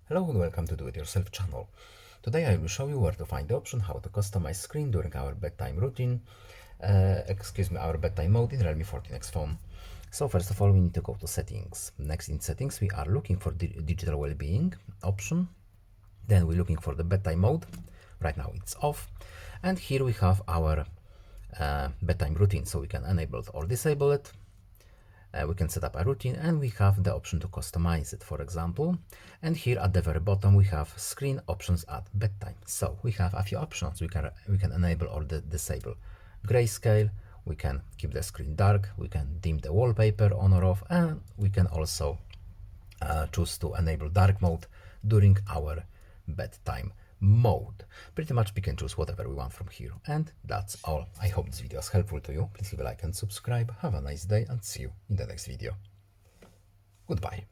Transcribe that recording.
Hello and welcome to Do It Yourself channel. Today I will show you where to find the option how to customize screen during our bedtime routine, our bedtime mode in Realme 14x phone. So first of all we need to go to settings. Next in settings we are looking for the Digital Wellbeing option. Then we're looking for the bedtime mode. Right now it's off. And here we have our bedtime routine, so we can enable it or disable it. We can set up a routine and we have the option to customize it, for example. And here at the very bottom we have screen options at bedtime. So we have a few options. We can enable or disable grayscale. We can keep the screen dark. We can dim the wallpaper on or off, and we can also choose to enable dark mode during our bedtime mode. Pretty much we can choose whatever we want from here, and that's all. I hope this video is helpful to you. Please leave a like and subscribe. Have a nice day and see you in the next video. Goodbye.